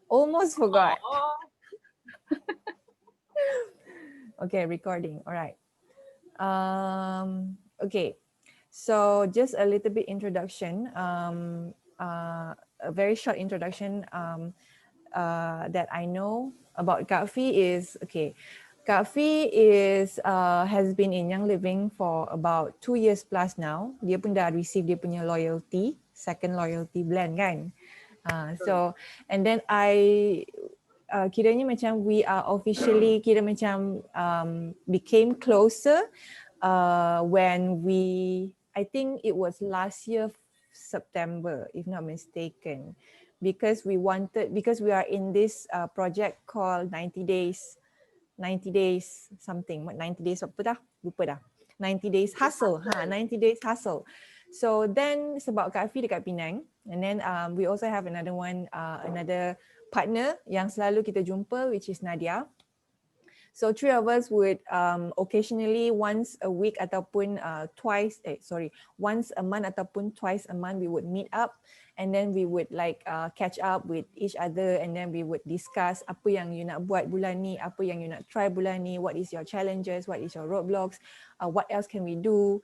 Almost forgot. Oh, Okay, recording. All right. Okay. So just a little bit introduction. A very short introduction that I know about Kak Fee is okay. Kak Fee is has been in Young Living for about 2 years plus now. Dia pun dah receive dia punya loyalty, second loyalty blend kan. betul. So and then kiranya macam we are officially kira macam became closer when I think it was last year September, if not mistaken, because we are in this project called 90 days something, what 90 days apa dah? Lupa dah. 90 days hustle, 90 days hustle. So then sebab Kak Afi dekat Penang, and then we also have another one, another partner yang selalu kita jumpa, which is Nadia. So three of us would occasionally once a week ataupun once a month ataupun twice a month we would meet up, and then we would like catch up with each other, and then we would discuss apa yang you nak buat bulan ni, apa yang you nak try bulan ni, what is your challenges, what is your roadblocks, what else can we do,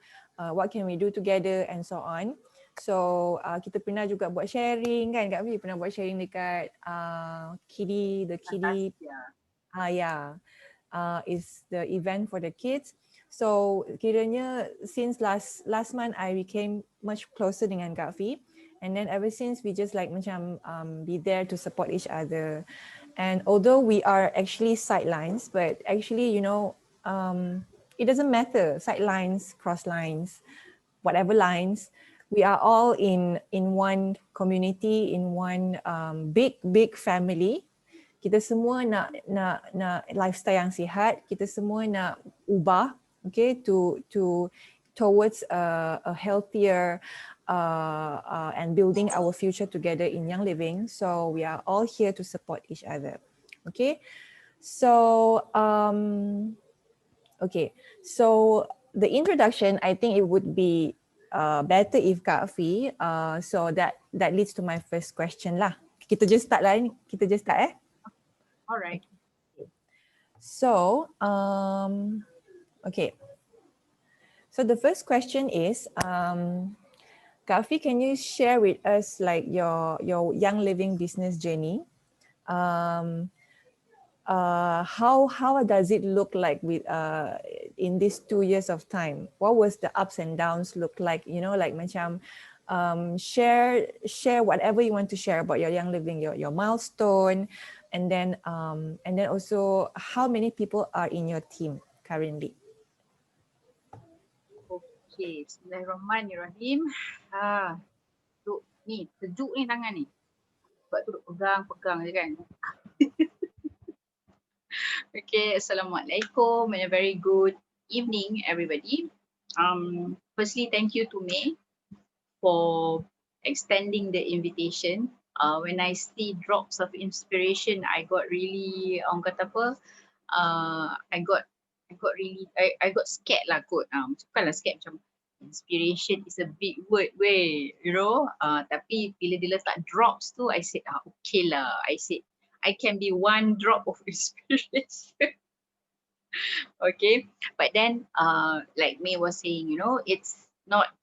what can we do together, and so on. So kita pernah juga buat sharing kan, Kak Vi pernah buat sharing dekat the kiddie, Fantastic. yeah, is the event for the kids. So kiranya since last month I became much closer dengan Kak Fi, and then ever since we just like macam be there to support each other. And although we are actually sidelines, but actually it doesn't matter, sidelines, cross lines, whatever lines, we are all in one community, in one big family. Kita semua nak lifestyle yang sihat, kita semua nak ubah, okay, towards a healthier and building our future together in Young Living. So we are all here to support each other. Okay, so so the introduction, I think it would be better if Kak Fi, so that leads to my first question lah. Kita just start lah ni. Kita just start All right. So, okay. So the first question is, Kak Fi, can you share with us like your Young Living business journey? How does it look like with in these 2 years of time? What was the ups and downs look like? You know, like macam share whatever you want to share about your Young Living, your milestone, and then also how many people are in your team currently? Okay, Bismillahirrahmanirrahim. Tu ni sejuk ni tangan ni. Sebab tu duk pegang-pegang je kan. Okay, Assalamualaikum and a very good evening everybody. Firstly, thank you to May for extending the invitation. When I see drops of inspiration, I got really, orang kata apa, I got scared lah kot. Bukanlah scared, macam inspiration is a big word way, you know. Tapi bila dia letak drops tu, I said, okay lah. I said, I can be one drop of inspiration. Okay, but then like May was saying, you know, it's not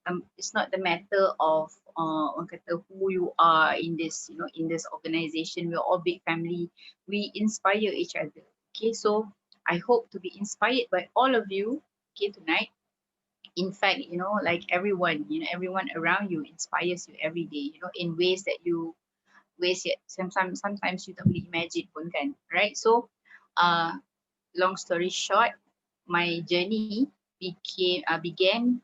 the matter of orang kata who you are in this, you know, in this organization. We're all big family, we inspire each other. Okay, so I hope to be inspired by all of you, okay, tonight. In fact, you know, like everyone, you know, everyone around you inspires you every day, you know, in ways that you sometimes you tak boleh imagine pun kan, right? So long story short, my journey I became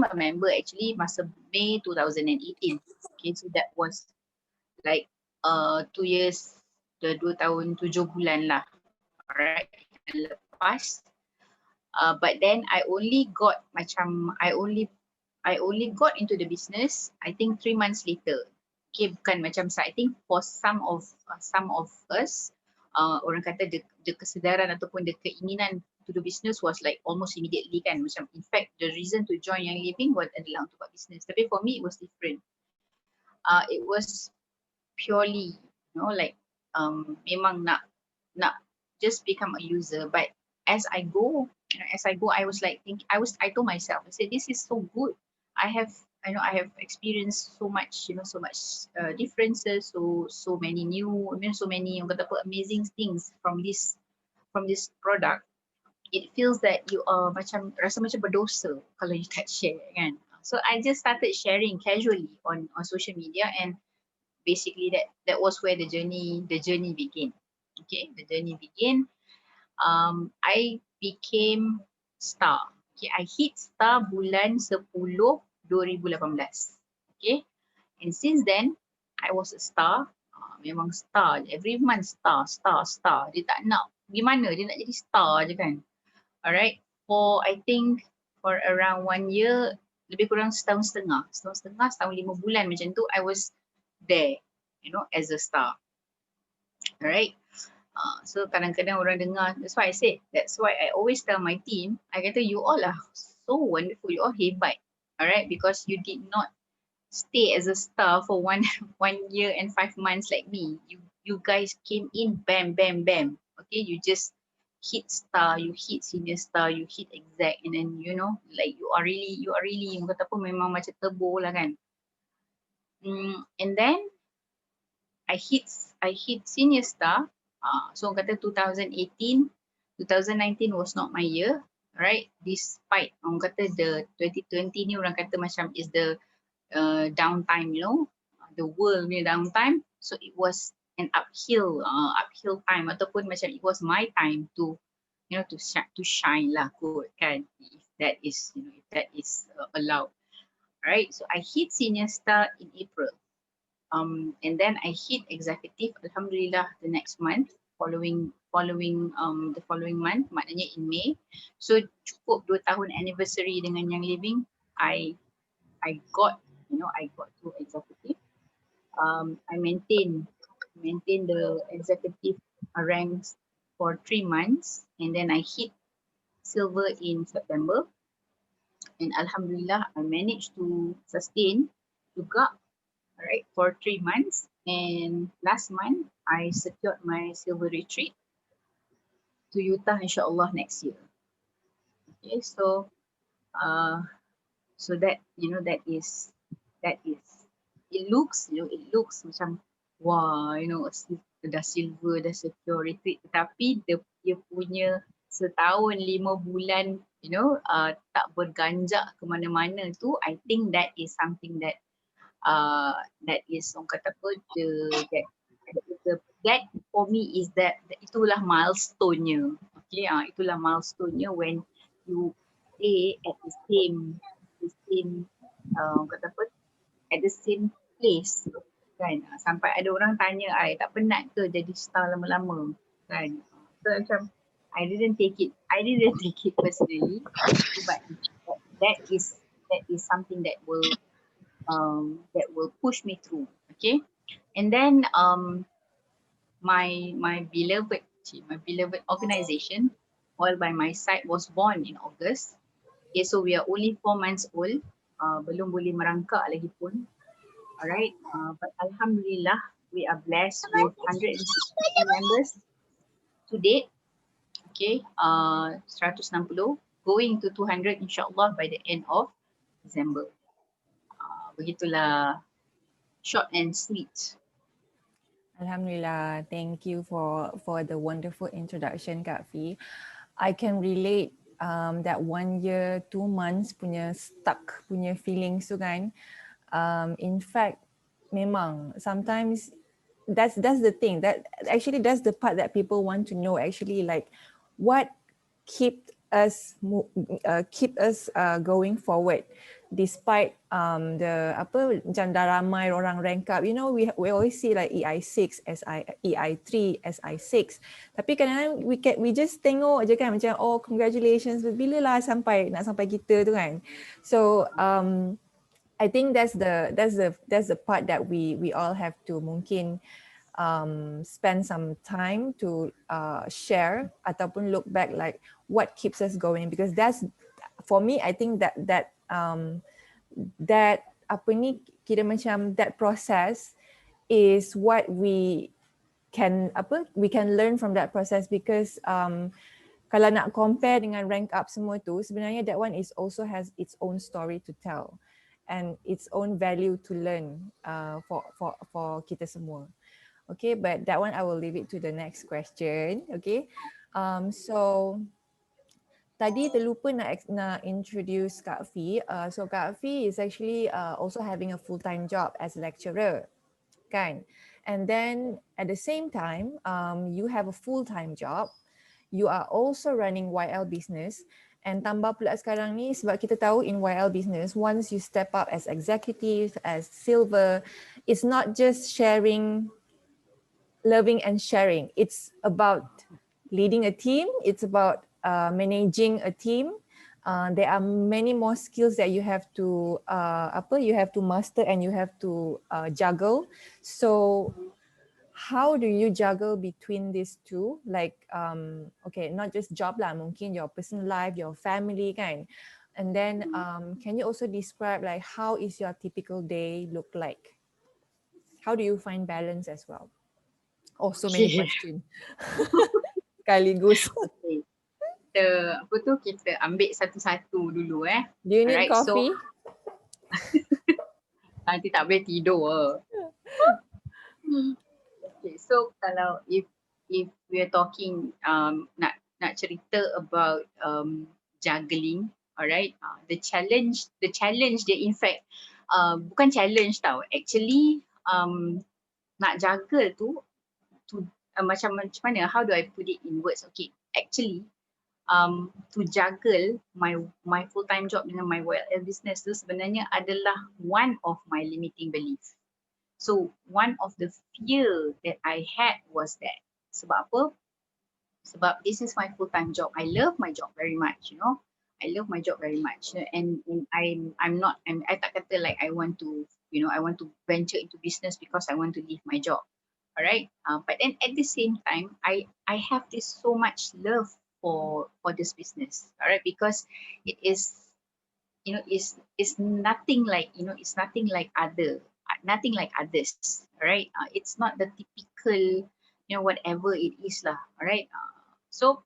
a member actually masa May 2018. Okay, so that was like 2 years, 2 tahun 7 bulan lah, alright, yang lepas. But then I only got got into the business I think 3 months later. Okay, bukan macam I think for some of us, orang kata the kesedaran ataupun the keinginan to do business was like almost immediately kan. Macam in fact the reason to join Young Living was adalah untuk buat business. Tapi for me it was different. It was purely, you know, like memang nak just become a user, but as I go, I was like I told myself, I said, this is so good. I have, I have experienced so much, so much differences, so many new, so many orang kata apa, amazing things from this product. It feels that you are macam rasa macam berdosa kalau you tak share kan. So I just started sharing casually on social media, and basically that was where the journey began. Okay, the journey began. I became star. Okay, I hit star bulan 10 2018. Okay, and since then I was a star. Memang star, every month star. Dia tak nak gimana, dia nak jadi star je kan. Alright, I think for around 1 year, lebih kurang setahun setengah, setahun 5 bulan macam tu, I was there, as a star. Alright, so kadang-kadang orang dengar, that's why I always tell my team, I kata you all are so wonderful, you all hebat, alright, because you did not stay as a star for 1 year and 5 months like me. You guys came in, bam, bam, bam. Okay, you just hit star, you hit senior star, you hit exec, and then like you are really kata apa, memang macam tebur lah kan. And then I hit senior star. So kata 2019 was not my year, right? Despite orang kata the 2020 ni orang kata macam is the downtime, the world punya downtime. So it was an uphill time, ataupun macam it was my time to to shine lah kot kan, if that is allowed, right? So I hit senior star in April, and then I hit executive, alhamdulillah, the next month, following the following month, maknanya in May. So cukup 2 tahun anniversary dengan Young Living, I got to executive. I maintain the executive ranks for 3 months, and then I hit silver in September, and alhamdulillah I managed to sustain juga, alright, for 3 months. And last month I secured my silver retreat to Utah, insyaAllah, next year. Okay, so that it looks macam wah, dah silver, dah secure retreat, tetapi dia punya setahun 5 bulan tak berganjak ke mana-mana tu, I think that is something that is orang kata apa, that for me is that itulah milestone-nya. Okay, itulah milestone-nya when you stay at the same kata apa, at the same place kan, sampai ada orang tanya, tak penat ke jadi star lama-lama kan. So macam I didn't take it personally, but that is something that will push me through. Okay, and then my beloved organization, All by My Side, was born in August. Okay, so we are only 4 months old, belum boleh merangkak lagi pun. Alright, but alhamdulillah we are blessed with 160 members to date. Okay, 160 going to 200 insyaAllah by the end of December. Begitulah, short and sweet. Alhamdulillah, thank you for the wonderful introduction, Kak Fi. I can relate that 1 year, 2 months punya stuck punya feelings tu kan. In fact, memang sometimes that's the thing, that actually that's the part that people want to know, actually, like what keep us going forward despite the apa, macam dah ramai orang rank up, we always see like EI6, EI3, SI6, tapi kadang-kadang we just tengok je kan, macam oh congratulations, bila lah nak sampai kita tu kan. So I think that's the part that we all have to mungkin spend some time to share ataupun look back, like what keeps us going, because that's, for me, I think that apa ni, kira macam that process is what we we can learn from that process, because kalau nak compare dengan rank up semua tu, sebenarnya that one is also has its own story to tell and its own value to learn for kita semua. Okay, but that one I will leave it to the next question. Okay, so tadi terlupa nak introduce Kak Fee. So Kak Fee is actually also having a full-time job as a lecturer, kan? And then at the same time, you have a full-time job. You are also running YL business. And tambah pula sekarang ni, sebab kita tahu in YL business, once you step up as executive, as silver, it's not just sharing, loving and sharing. It's about leading a team. It's about managing a team. There are many more skills that you have to master and you have to juggle. So how do you juggle between these two? Like, okay, not just job lah, mungkin your personal life, your family, kan? And then can you also describe like how is your typical day look like? How do you find balance as well? Oh, so many Okay. questions. Sekaligus. Okay. Kita ambil satu-satu dulu Do you need Alright, so coffee? nanti tak boleh tidur. Okay, so kalau if we are talking nak cerita about juggling, alright, the challenge dia in fact bukan challenge tau, actually nak juggle tu macam mana, how do I put it in words? Okay, actually to juggle my full-time job dengan my YL business tu sebenarnya adalah one of my limiting belief. So one of the fear that I had was that, sebab apa? Sebab this is my full-time job. I love my job very much, you know. I love my job very much, and I tak kata like I want to, you know, I want to venture into business because I want to leave my job. Alright, but then at the same time, I have this so much love for this business. Alright, because it is, you know, it's nothing like, you know, it's nothing like others. Alright, it's not the typical, you know, whatever it is lah. Alright, so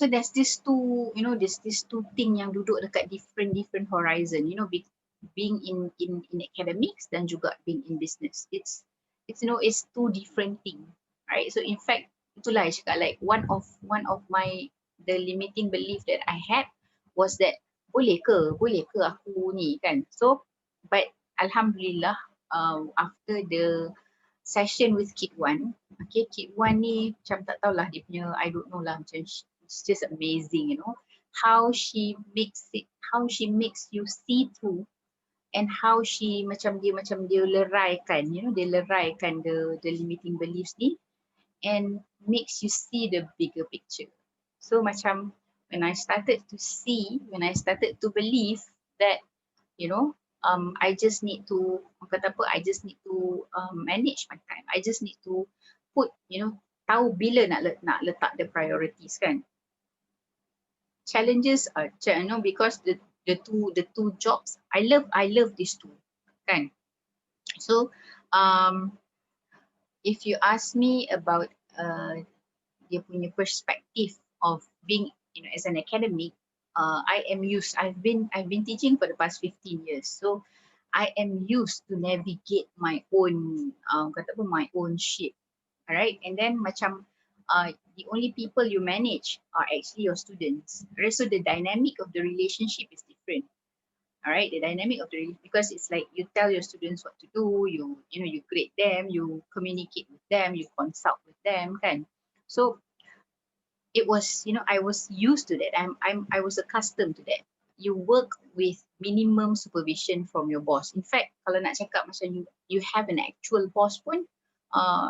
there's this two, you know, this two thing yang duduk dekat different horizon, you know, being in academics dan juga being in business. It's you know, it's two different thing, right? So in fact, itulah I cakap, like one of the limiting belief that I had was that boleh ke aku ni, kan? So but alhamdulillah, after the session with Kid One, okay, Kid One ni macam tak tahulah dia punya, I don't know lah, macam it's just amazing, you know, how she makes you see through, and how she macam dia leraikan, you know, dia leraikan the limiting beliefs ni and makes you see the bigger picture. So macam when I started to believe that, you know, I just need to manage my time. I just need to put, you know, tahu bila nak letak the priorities, kan. Challenges are, you know, because the two jobs, I love these two, kan. So if you ask me about dia punya perspective of being, you know, as an academic, I've been teaching for the past 15 years, so I am used to navigate my own my own ship. Alright, and then macam the only people you manage are actually your students. Right? So the dynamic of the relationship is different. Alright, the dynamic of the, because it's like you tell your students what to do, you know, you grade them, you communicate with them, you consult with them, kan. So it was, you know, I was used to that. I was accustomed to that. You work with minimum supervision from your boss. In fact, kalau nak cakap macam you have an actual boss pun,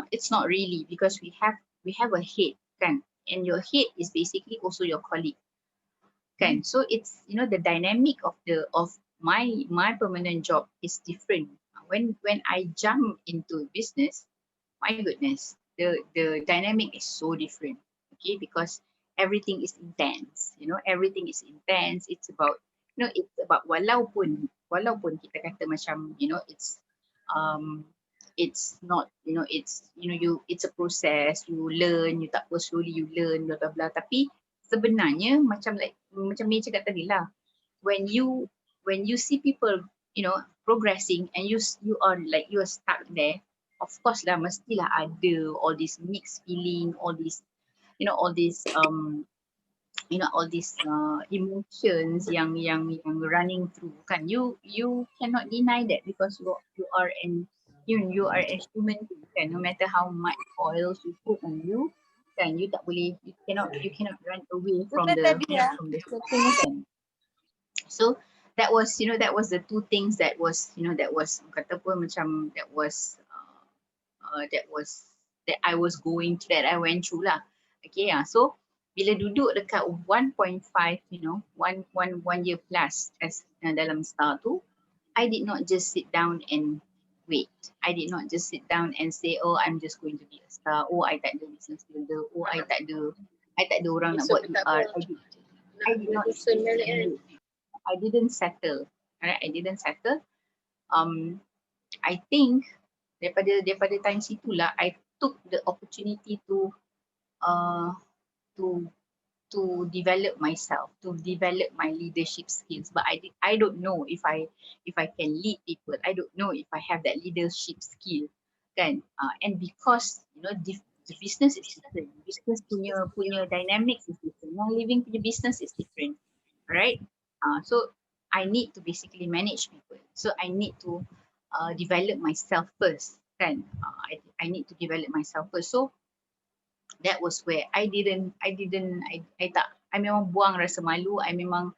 it's not really, because we have a head, kan, and your head is basically also your colleague, kan. So it's, you know, the dynamic of my permanent job is different. When I jump into business, my goodness, the dynamic is so different. Okay, because everything is intense, you know, everything is intense. It's about, you know, it's about walaupun kita kata macam, you know, it's it's not, it's a process, you learn, you tak apa, slowly you learn, blah blah blah. Tapi sebenarnya macam May cakap tadi lah, when you see people, progressing, and you are like, you are stuck there, of course lah, mestilah ada all this mixed feeling, all this, all this all these emotions yang running through kan. You cannot deny that, because you are an, you are a human being kan. No matter how much oils you put on you kan, you tak boleh, you cannot run away from the struggle kan. So that was, that was the two things that was, that was kata apa, macam that I was going through, that I went through lah. Okay, so bila duduk dekat 1.5, one year plus as dalam star tu, I did not just sit down and wait. I did not just sit down and say, oh, I'm just going to be a star. Oh, I tak ada business builder. Oh, I tak ada orang nak buat PR. I did not I didn't settle. Alright, I didn't settle. I think daripada time situlah I took the opportunity to to develop myself, to develop my leadership skills. But I don't know if I can lead people. I don't know if I have that leadership skill, kan? And because the business is different. Business punya dynamics is different. Yang living punya business is different, right? So I need to basically manage people. So I need to develop myself first, kan? I need to develop myself first. So that was where I memang buang rasa malu. I memang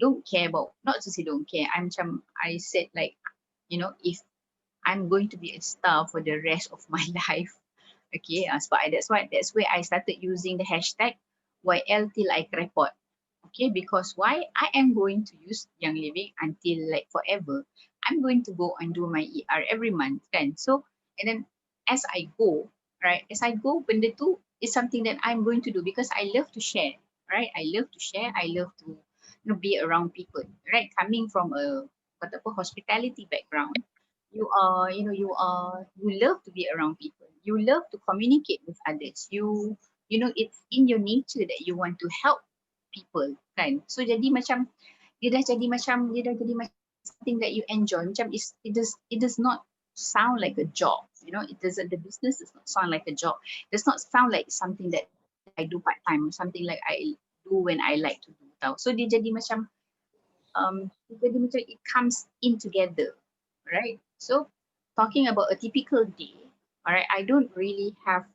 don't care about, not to say don't care, I said like, if I'm going to be a star for the rest of my life, okay, so that's where I started using the hashtag YL till I report. Okay, because why? I am going to use Young Living until like forever. I'm going to go and do my ER every month, kan? So, and then as I go, right? As I go, benda tu is something that I'm going to do because I love to share, right? I love to share. I love to be around people, right? Coming from a hospitality background, you love to be around people. You love to communicate with others. It's in your nature that you want to help people, kan? So jadi macam dia dah jadi macam something that you enjoy. Macam it does not sound like a job. The business does not sound like a job. It does not sound like something that I do part time, something like I do when I like to do tau. So dia jadi macam it comes in together, right? So talking about a typical day, alright, I don't really have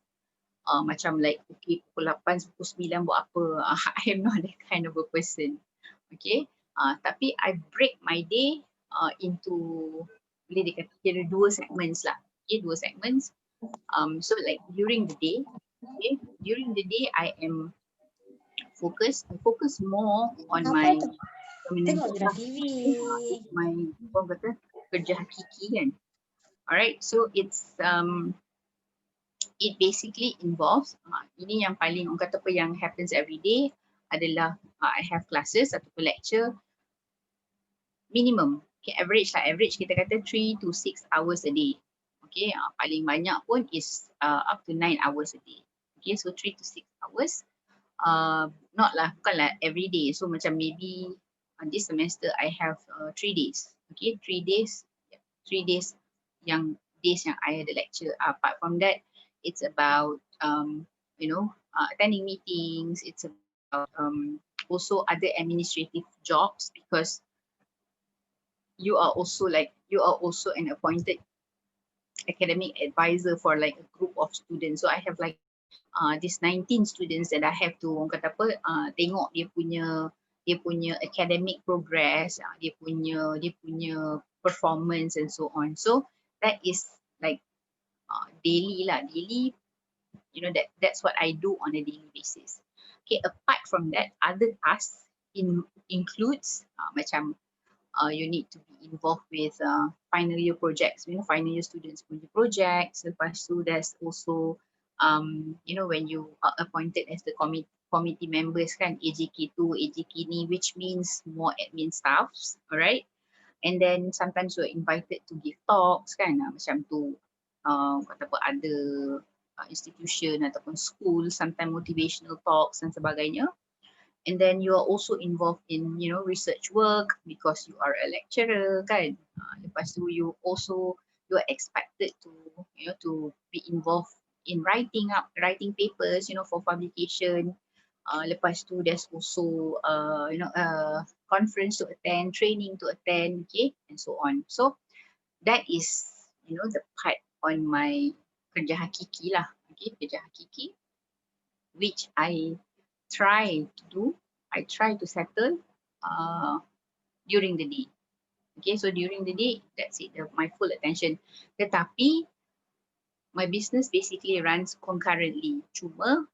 macam like, okay, pukul 8, pukul 9 buat apa. I am not that kind of a person. Okay. Tapi I break my day into, boleh dikata dua segments lah. Okay, dua segments. So like during the day, okay, during the day I am focus more on my my kerja hakiki kan. Alright, so it's it basically involves ini yang paling orang kata apa yang happens every day adalah I have classes ataupun lecture minimum, okay, average kita kata 3 to 6 hours a day. Okay, paling banyak pun is up to 9 hours a day. Okay, so 3 to 6 hours. Bukanlah every day. So macam maybe this semester I have 3 days. Okay, 3 days yang I had a lecture. Apart from that, it's about attending meetings. It's about also other administrative jobs, because you are also an appointed academic advisor for like a group of students. So I have like these 19 students that I have to orang kata apa tengok dia punya academic progress, dia punya performance and so on. So that is like daily, that's what I do on a daily basis. Okay, apart from that, other tasks includes macam you need to be involved with final year projects, final year students punya projects. Lepas tu there's also when you are appointed as the committee members kan, AJK2, AJK ni, which means more admin staffs, alright. And then sometimes you're invited to give talks kan, macam tu. kata apa, ada institution ataupun school, sometimes motivational talks dan sebagainya. And then you are also involved in, you know, research work because you are a lecturer kan. Lepas tu you are expected to, you know, to be involved in writing papers, you know, for publication. Lepas tu there's also you know, conference to attend, training to attend, okay, and so on. So that is, you know, the part on my kerja hakiki lah, okay, kerja hakiki, which I try to do, I try to settle during the day. Okay, so during the day, that's it, my full attention. Tetapi my business basically runs concurrently. Cuma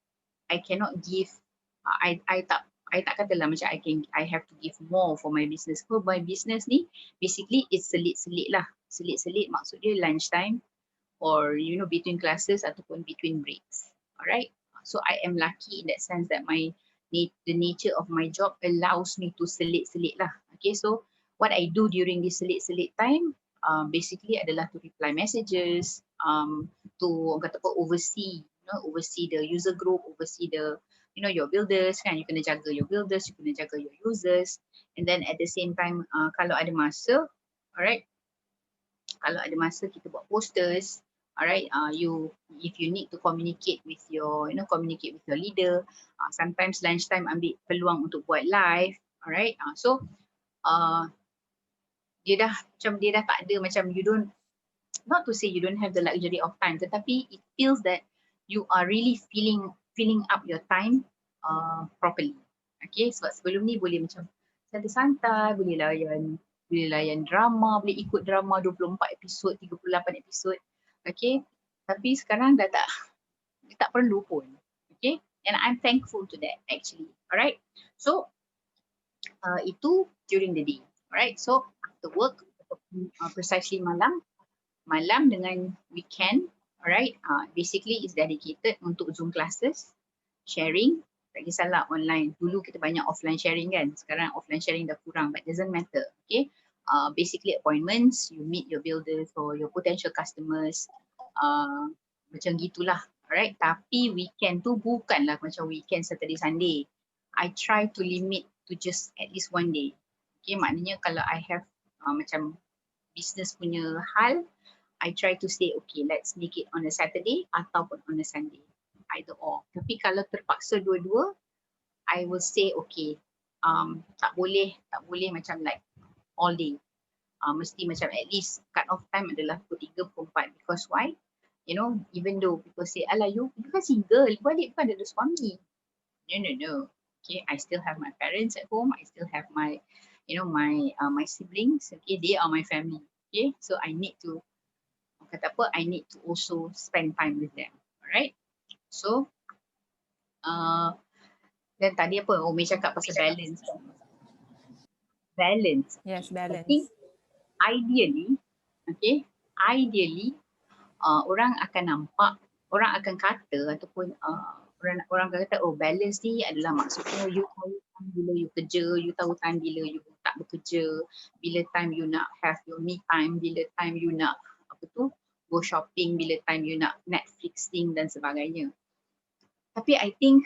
I cannot give, I tak katalah macam I have to give more for my business. So my business ni basically it's selit-selit lah. Selit-selit maksud dia lunchtime or, you know, between classes ataupun between breaks. Alright. So I am lucky in that sense that the nature of my job allows me to selit-selit lah. Okay, so what I do during this selit-selit time basically adalah to reply messages, to kata apa, oversee, you know, oversee the user group, oversee the, you know, your builders kan, you kena jaga your builders, you kena jaga your users, and then at the same time kalau ada masa, alright, kalau ada masa kita buat posters, alright, if you need to communicate with your, you know, communicate with your leader, sometimes lunchtime ambil peluang untuk buat live, alright, so dia dah tak ada macam, you don't, not to say you don't have the luxury of time, tetapi it feels that you are really filling up your time properly. Okay, sebab sebelum ni boleh macam santai-santai, boleh layan drama, boleh ikut drama 24 episod, 38 episod. Okay, tapi sekarang dia tak perlu pun. Okay, and I'm thankful to that actually. Alright, so itu during the day. Alright, so after work, precisely malam dengan weekend, alright, basically is dedicated untuk Zoom classes, sharing, tak kisahlah online. Dulu kita banyak offline sharing kan, sekarang offline sharing dah kurang, but doesn't matter, okay. Basically appointments, you meet your builders or your potential customers, macam gitulah, alright. Tapi weekend tu bukanlah macam weekend Saturday Sunday. I try to limit to just at least one day. Okay, maknanya kalau I have macam business punya hal, I try to say, okay, let's make it on a Saturday ataupun on a Sunday. Either or. Tapi kalau terpaksa dua-dua, I will say, okay, tak boleh macam like all day. Mesti macam at least cut off time adalah pukul 3, pukul 4. Because why? You know, even though people say, alah, you kan single, balik bukan ada suami. No. Okay, I still have my parents at home. I still have my, you know, my siblings. Okay, they are my family. Okay, so I need to, kata apa, I need to also spend time with them. Alright, so dan tadi apa, Umi cakap pasal balance. Yes, balance. I think ideally, okay, orang akan nampak, orang akan kata ataupun orang akan kata, oh, balance ni adalah maksudnya you tahu time bila you kerja, you tahu time bila you tak bekerja, bila time you nak have your me time, bila time you nak go shopping, bila time you nak Netflixing dan sebagainya. Tapi I think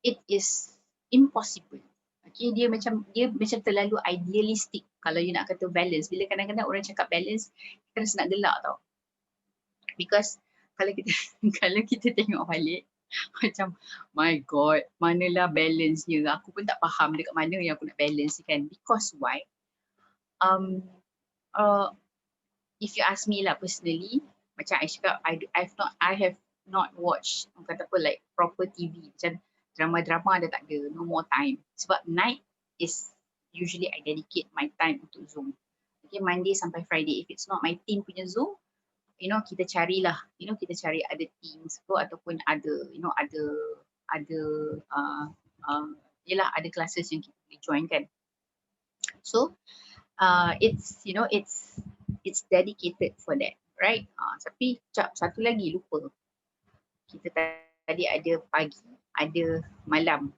it is impossible. Okay, dia macam terlalu idealistic kalau you nak kata balance. Bila kadang-kadang orang cakap balance, kita rasa nak gelak tau. Because kalau kita tengok balik, macam my god, manalah balance-nya. Aku pun tak faham dekat mana yang aku nak balance kan. Because why? If you ask me lah personally, macam I cakap, I have not watched, kata apa, like proper TV. Macam drama-drama dah tak ada, no more time. Sebab night is usually I dedicate my time untuk Zoom. Okay, Monday sampai Friday. If it's not my team punya Zoom, you know, kita carilah, you know, kita cari ada teams tu ataupun ada, you know, ada yelah, ada classes yang kita boleh join kan. So it's, you know, it's dedicated for that, right? Tapi satu lagi lupa. Kita tadi ada pagi, ada malam.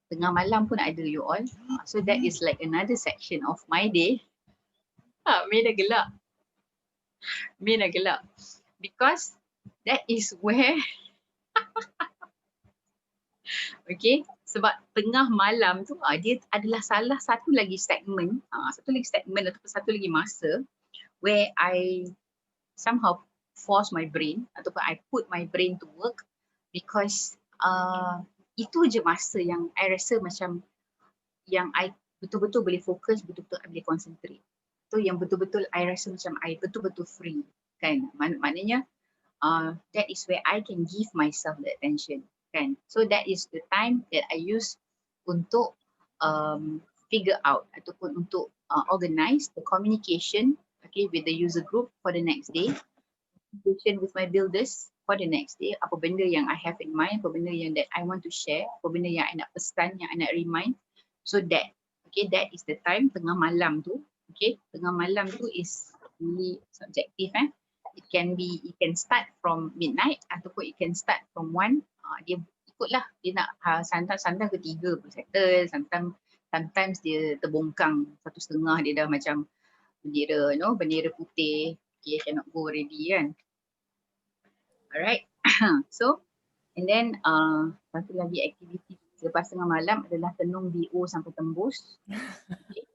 Tengah malam pun ada you all. So that is like another section of my day. Mei dah gelak. Mi dah gelap. Because that is where, okay, sebab tengah malam tu dia adalah salah satu lagi segmen, ataupun satu lagi masa where I somehow force my brain ataupun I put my brain to work because itu je masa yang I rasa macam yang I betul-betul boleh fokus, betul-betul I boleh concentrate. Tu yang betul-betul I rasa macam I betul-betul free kan. Maknanya that is where I can give myself the attention kan. So that is the time that I use untuk figure out ataupun untuk organize the communication, okay, with the user group for the next day, communication with my builders for the next day, apa benda yang I have in mind, apa benda yang that I want to share, apa benda yang I nak pesan, yang I nak remind. So that, okay, that is the time tengah malam tu, okay, tengah malam tu is really subjective It can start from midnight ataupun it can start from 1. Dia ikutlah dia nak sometimes ke 3 pun settle, sometimes dia terbongkang 1.5 dia dah macam bendera, bendera putih, okay, cannot go already kan. Alright. So and then satu lagi aktiviti selepas tengah malam adalah tenung BO sampai tembus. Okay.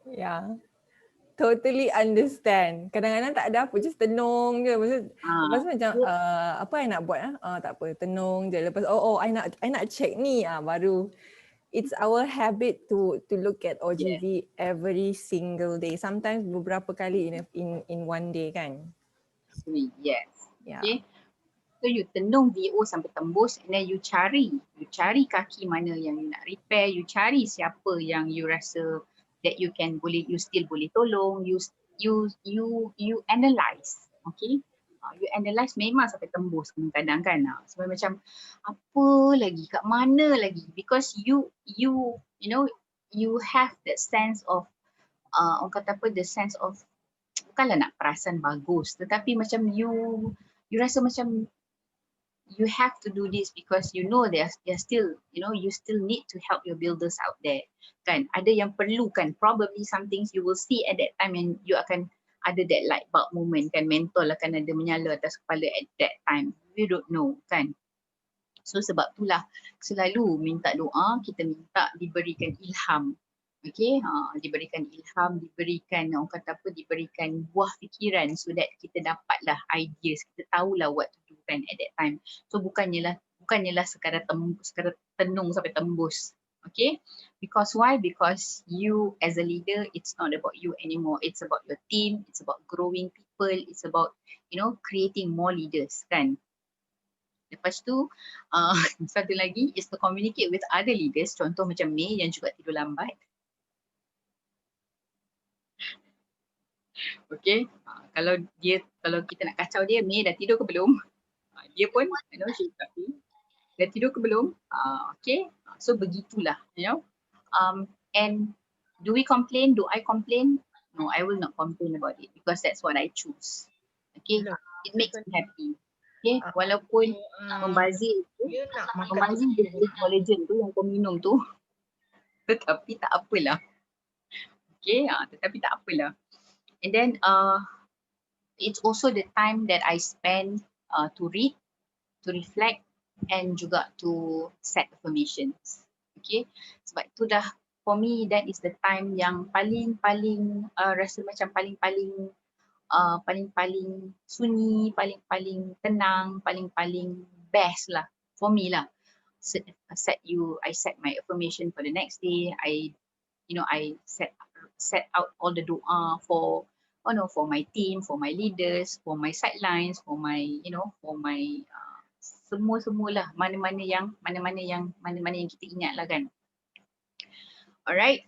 Yeah, totally understand. Kadang-kadang tak ada apa, just tenung je. Lepas tu macam apa I nak buat tak apa, tenung je. Lepas I nak check ni baru. It's our habit to look at OGV every single day. Sometimes beberapa kali in one day kan. Yes. Yeah. Okay. So you tenung VO sampai tembus and then you cari kaki mana yang you nak repair, you cari siapa yang you rasa that you still boleh tolong, you analyze, okay? You analyze memang sampai tembus kadang-kadang kan. Sebab macam apa lagi, kat mana lagi, because you know you have that sense of orang kata apa, the sense of bukanlah nak perasan bagus tetapi macam you rasa macam you have to do this because you know they're still, you still need to help your builders out there kan. Ada yang perlu kan, probably some things you will see at that time and you akan ada that light bulb moment kan, mentol akan ada menyala atas kepala at that time, you don't know kan. So sebab itulah selalu minta doa, kita minta diberikan ilham. Okay, diberikan ilham, diberikan orang kata apa, diberikan buah fikiran so that kita dapatlah ideas, kita tahulah what to do kan at that time. So bukannya sekadar tenung sampai tembus. Okay, because why? Because you as a leader, it's not about you anymore. It's about your team, it's about growing people, it's about creating more leaders kan. Lepas tu satu lagi is to communicate with other leaders. Contoh macam May yang juga tidur lambat. Okay, kalau kita nak kacau dia, May dah tidur ke belum? Dia pun, she's happy. Dah tidur ke belum? Okay, so begitulah, and do we complain? Do I complain? No, I will not complain about it because that's what I choose. Okay, it makes me happy. Okay, walaupun membazir dia collagen tu yang kau minum tu, tetapi tak apalah. Okay, tetapi tak apalah. And then it's also the time that I spend to read, to reflect and juga to set affirmations. Okay, sebab itu dah for me that is the time yang paling rasa macam paling sunyi, paling tenang, paling best lah for me lah. I set my affirmation for the next day. I set out all the doa for my team, for my leaders, for my sidelines, for my semualah mana-mana yang kita ingat lah kan. Alright,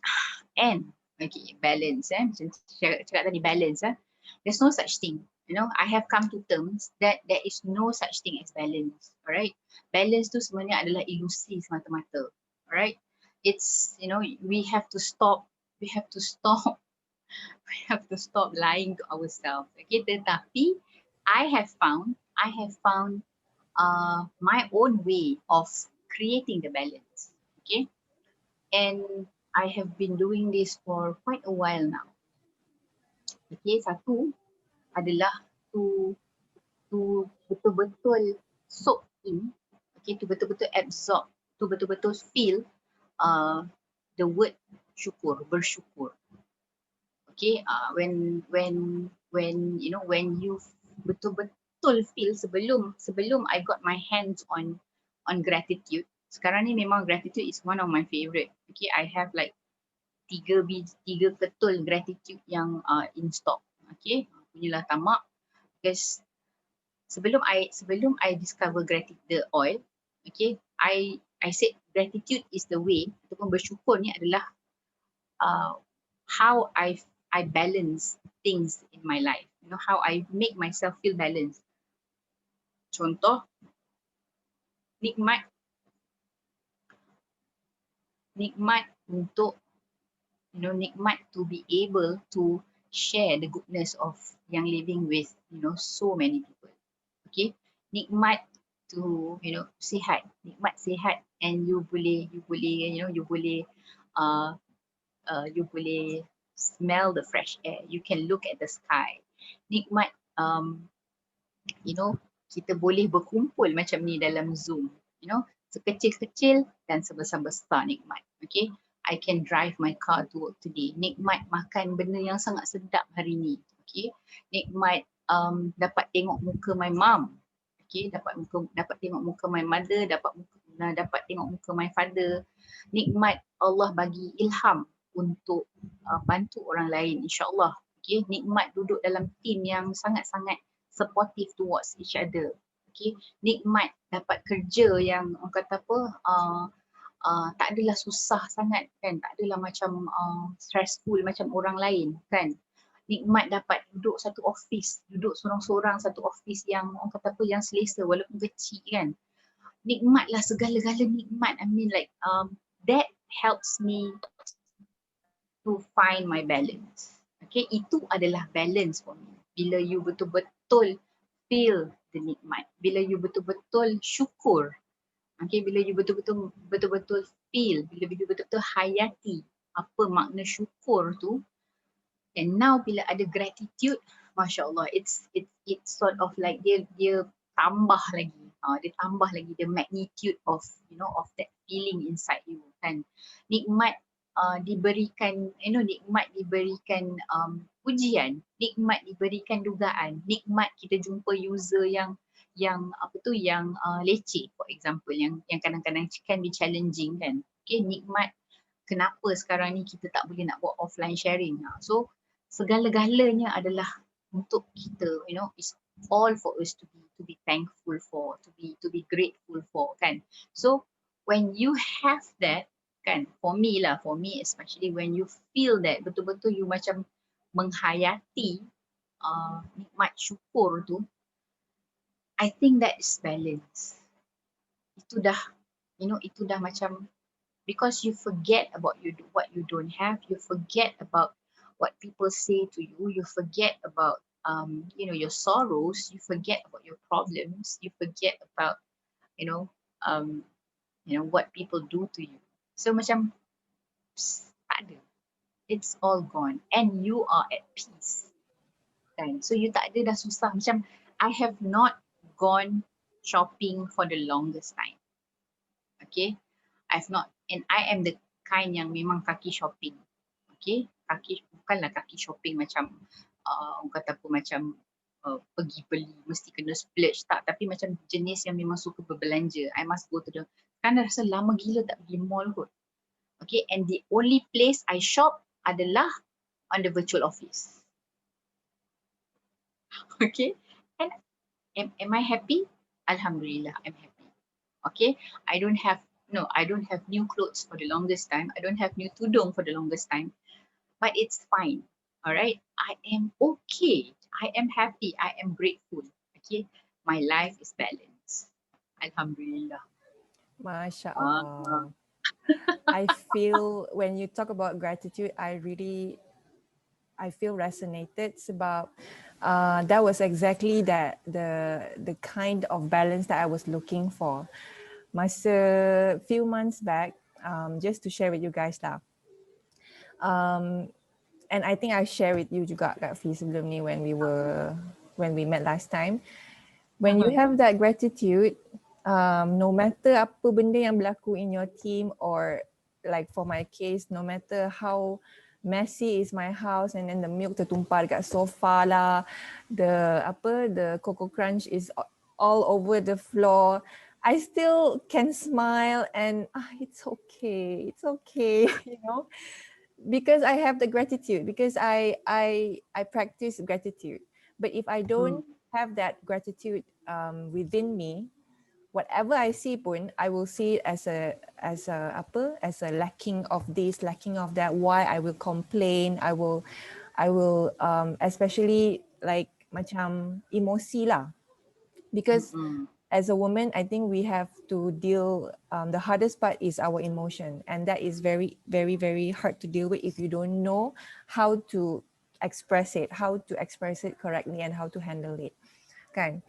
and okay, balance macam cakap tadi balance there's no such thing. I have come to terms that there is no such thing as balance. Alright, balance tu sebenarnya adalah ilusi semata-mata. Alright, it's we have to stop lying to ourselves. Okay, tetapi I have found my own way of creating the balance. Okay, and I have been doing this for quite a while now. Okay, satu adalah to betul-betul soak in, okay, to betul-betul absorb, to betul-betul feel the word syukur, bersyukur. Okay, when you know, when you betul-betul feel, sebelum I got my hands on gratitude. Sekarang ni memang gratitude is one of my favorite. Okay, I have like tiga ketul gratitude yang in stock. Okay, punyalah tamak, because sebelum I discover gratitude, the oil, okay, I said gratitude is the way, ataupun bersyukur ni adalah how I balance things in my life. You know, how I make myself feel balanced. Contoh, nikmat untuk, you know, nikmat to be able to share the goodness of yang living with, you know, so many people. Okay, nikmat to, you know, sihat, nikmat sihat, and you boleh you know, you boleh smell the fresh air, you can look at the sky. Nikmat, you know, kita boleh berkumpul macam ni dalam Zoom, you know, sekecil-kecil dan sebesar-besar nikmat. Okay, I can drive my car to work today. Nikmat makan benda yang sangat sedap hari ni. Okay, nikmat dapat tengok muka my mum. Okay, dapat tengok muka my mother, dapat tengok muka my father. Nikmat Allah bagi ilham untuk bantu orang lain, insyaAllah. Okay, nikmat duduk dalam team yang sangat-sangat supportive towards each other. Okay, nikmat dapat kerja yang orang kata apa, tak adalah susah sangat kan, tak adalah macam stressful macam orang lain kan. Nikmat dapat duduk satu office, duduk sorang-sorang satu office yang orang kata apa, yang selesa walaupun kecil kan. Nikmatlah segala-gala nikmat. I mean like that helps me to find my balance. Okay, itu adalah balance for me. Bila you betul-betul feel the nikmat, bila you betul-betul syukur, okay, bila you betul-betul feel, bila you betul-betul hayati apa makna syukur tu, and now bila ada gratitude, Masya Allah, it's sort of like dia tambah lagi, dia tambah lagi the magnitude of, you know, of that feeling inside you kan. Nikmat diberikan, you know, nikmat diberikan pujian, nikmat diberikan dugaan, nikmat kita jumpa user yang apa tu, yang leceh, for example, yang kadang-kadang can be challenging kan. Okay, nikmat kenapa sekarang ni kita tak boleh nak buat offline sharing. So segala-galanya adalah untuk kita, you know, it's all for us to be thankful for, to be grateful for kan. So when you have that kan, for me especially when you feel that betul-betul you macam menghayati nikmat syukur tu, I think that is balance. Itu dah, you know, itu dah macam, because you forget about what you don't have, you forget about what people say to you, you forget about you know, your sorrows, you forget about your problems, you forget about, you know, what people do to you. So macam tak ada, it's all gone and you are at peace kan. So you tak ada dah susah. Macam I have not gone shopping for the longest time. Okay, I've not, and I am the kind yang memang kaki shopping. Okay, bukanlah kaki shopping macam orang kata apa, macam pergi beli mesti kena splurge, tak, tapi macam jenis yang memang suka berbelanja. I must go to the, kan rasa lama gila tak pergi mall kot. Okay, and the only place I shop adalah on the virtual office. Okay, and am I happy? Alhamdulillah, I'm happy. Okay, I don't have new clothes for the longest time. I don't have new tudung for the longest time, but it's fine. All right, I am okay. I am happy. I am grateful. Okay, my life is balanced. Alhamdulillah. Masya Allah. I feel when you talk about gratitude, I feel resonated sebab that was exactly the kind of balance that I was looking for. Masa few months back, just to share with you guys lah, And I think I share with you juga Kak Fi sebelum ni when we met last time. When you have that gratitude, no matter apa benda yang berlaku in your team, or like for my case, no matter how messy is my house and then the milk tertumpah dekat sofa lah, the Coco Crunch is all over the floor, I still can smile and it's okay, you know, because I have the gratitude, because I practice gratitude. But if I don't have that gratitude within me, whatever I see pun, I will see it as a lacking of this, lacking of that. Why I will complain? I will especially like macam emosi lah, because as a woman, I think we have to deal, the hardest part is our emotion. And that is very, very, very hard to deal with if you don't know how to express it, correctly and how to handle it. Kan?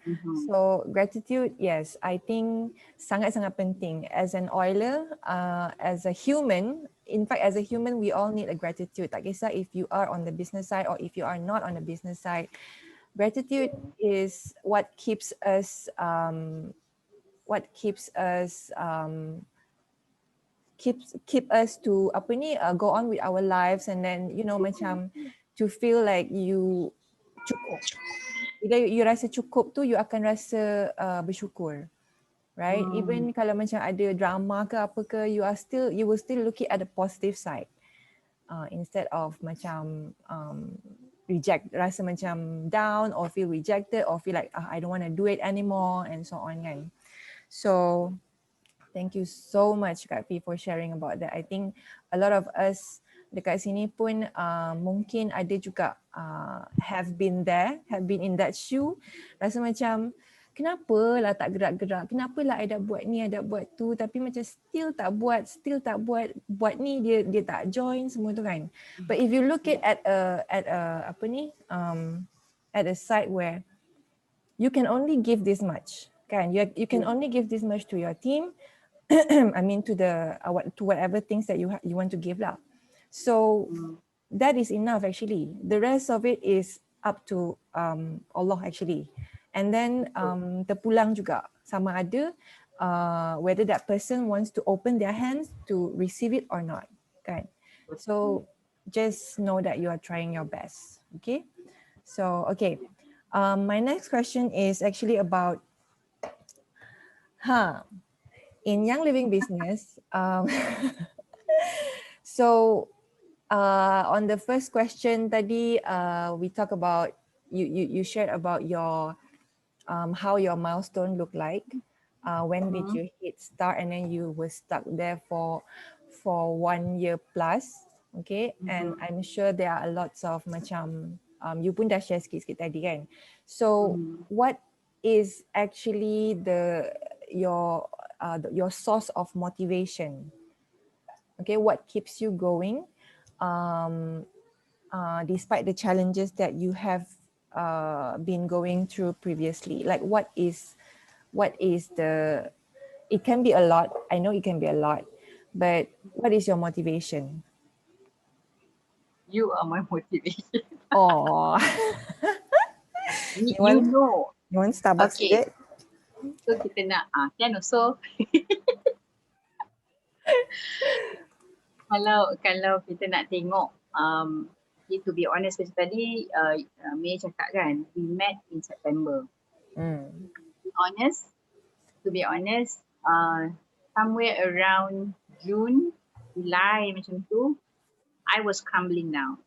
So gratitude, yes, I think sangat-sangat penting. As an oiler, as a human, in fact, as a human, we all need a gratitude. Tak kisah if you are on the business side or if you are not on the business side. Gratitude is what keeps us keep us to go on with our lives, and then macam to feel like you cukup. Bila you rasa cukup tu, you akan rasa bersyukur, right? Even kalau macam ada drama ke apa ke, you will still look it at the positive side, instead of macam rasa macam down or feel rejected or feel like I don't want to do it anymore and so on kan. So thank you so much Kak Fi for sharing about that. I think a lot of us dekat sini pun mungkin ada juga have been in that shoe. Rasa macam kenapa lah tak gerak-gerak, kenapa lah I dah buat ni, I dah buat tu, tapi macam still tak buat, buat ni dia tak join semua tu kan. But if you look at a side where you can only give this much kan, you can only give this much to your team. I mean to whatever things that you want to give lah. So that is enough actually. The rest of it is up to Allah actually. And then terpulang juga sama ada whether that person wants to open their hands to receive it or not kan. So just know that you are trying your best. Okay. So okay. My next question is actually about in Young Living Business. So on the first question tadi, we talk about you shared about your how your milestone looked like. When did you hit start, and then you were stuck there for 1 year plus, okay? And I'm sure there are lots of macam you pun dah share sikit-sikit tadi kan. So what is actually your source of motivation? Okay, what keeps you going despite the challenges that you have been going through previously? Like what is the, it can be a lot, I know it can be a lot, but what is your motivation? You are my motivation. Oh, You want Starbucks okay. sikit? So kita nak kan also kalau kita nak tengok to be honest, macam tadi May cakap kan, we met in September. To be honest, somewhere around June, July macam tu, I was crumbling down.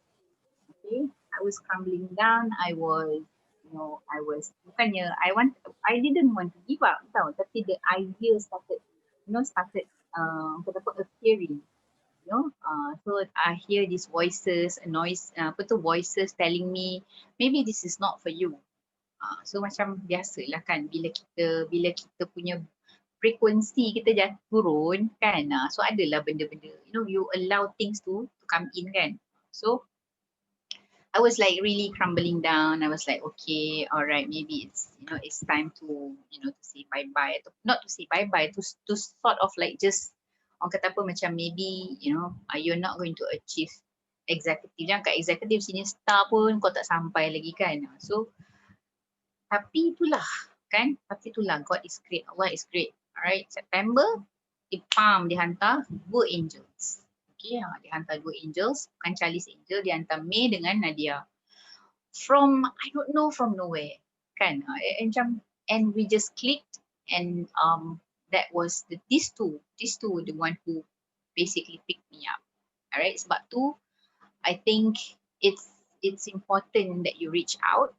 Okay, I was crumbling down. I didn't want to give up tau, tapi the idea started appearing. So I hear these voices, voices telling me maybe this is not for you. So macam biasalah kan, bila kita punya frekuensi kita turun kan, so adalah benda-benda, you allow things to come in kan. So I was like really crumbling down. I was like, okay, all right, maybe it's time to to say bye-bye. Not to say bye-bye, to sort of like just orang kata apa macam maybe you're not going to achieve executive. Jangan kat executive, senior star pun kau tak sampai lagi kan. So tapi itulah kan, tapi itulah God is great, Allah is great. Alright, September dihantar dua angels. Okay, dihantar dua angels, bukan Charlie's angel, dihantar May dengan Nadia. From, I don't know, from nowhere. Kan, and we just clicked, and that was these two the one who basically picked me up. Alright, sebab tu I think it's important that you reach out.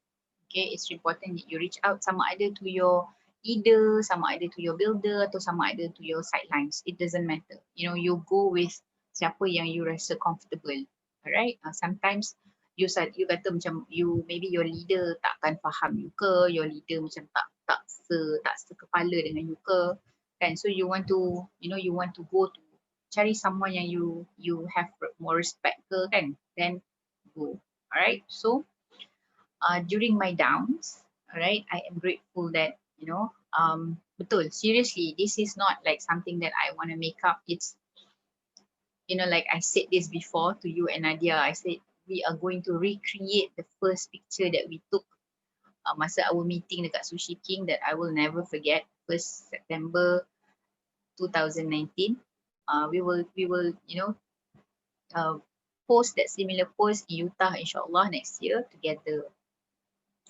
Okay, it's important that you reach out, sama ada to your leader, sama ada to your builder, atau sama ada to your sidelines. It doesn't matter. You know, you go with siapa yang you rasa comfortable. Alright, sometimes you kata macam maybe your leader takkan faham you ke, your leader macam tak sekepala dengan you ke, kan? So you want to, you want to go to cari someone yang you have more respect ke, kan? Then go. Alright, so during my downs, alright, I am grateful that, betul, seriously, this is not like something that I want to make up. It's, like I said this before to you and Nadia, I said we are going to recreate the first picture that we took masa our meeting dekat Sushi King that I will never forget, 1st September 2019. We will post that similar post in Utah, inshallah, next year together.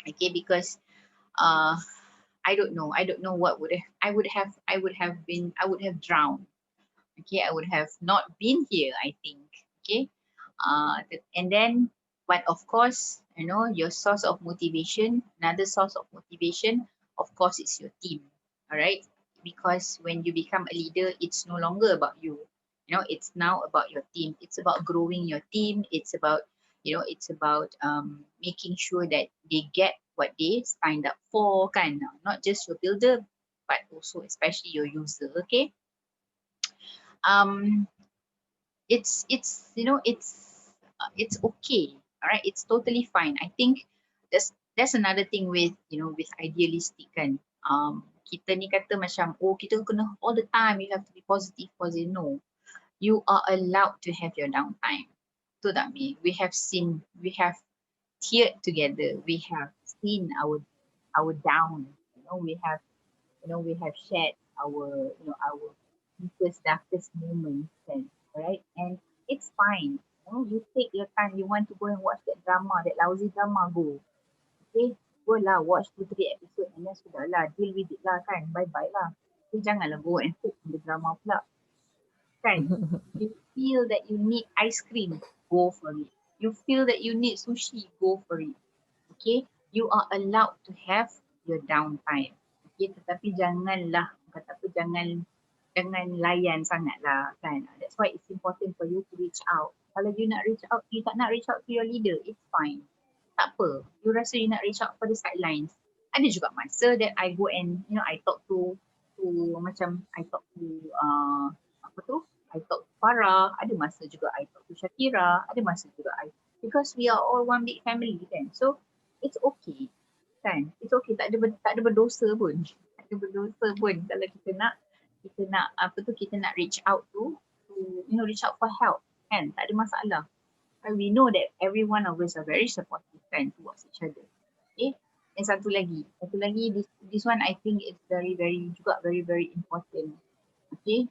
Okay, because I don't know what I would have drowned. Okay, I would have not been here, I think. Okay, and then, but of course, your source of motivation, another source of motivation, of course, is your team. All right, because when you become a leader, it's no longer about you. It's now about your team. It's about growing your team. It's about making sure that they get what they signed up for, kan? Not just your builder, but also especially your user. Okay. It's okay. All right, it's totally fine. I think that's another thing with with idealistic, kan. Kita ni kata macam, oh, kita kena all the time you have to be positive. No, you are allowed to have your downtime. Betul tak, Mi? We have teared together. We have seen our down. We have shared our our deepest, darkest moments, and right, and it's fine. You take your time. You want to go and watch that drama, that lousy drama, go. Okay, go lah, watch 2-3 episode, and then sudah lah, deal with it lah, kan. Bye bye lah. So janganlah go and hook on the drama pula, kan. You feel that you need ice cream, go for it. You feel that you need sushi, go for it. Okay, you are allowed to have your downtime. Okay, tetapi jangan layan sangat lah, kan. That's why it's important for you to reach out. Kalau you tak nak reach out to your leader, it's fine. Tak apa. You rasa you nak reach out for the sidelines. Ada juga masa that I go and I talk to I talk to Farah. Ada masa juga I talk to Shakira. Ada masa juga because we are all one big family, kan. So it's okay, kan. It's okay. Tak ada berdosa pun. Tak ada berdosa pun kalau kita nak reach out to reach out for help, kan. Tak ada masalah. And we know that every one of us are very supportive, kan, towards each other. Okay. And satu lagi this one I think it's very very important. Okay.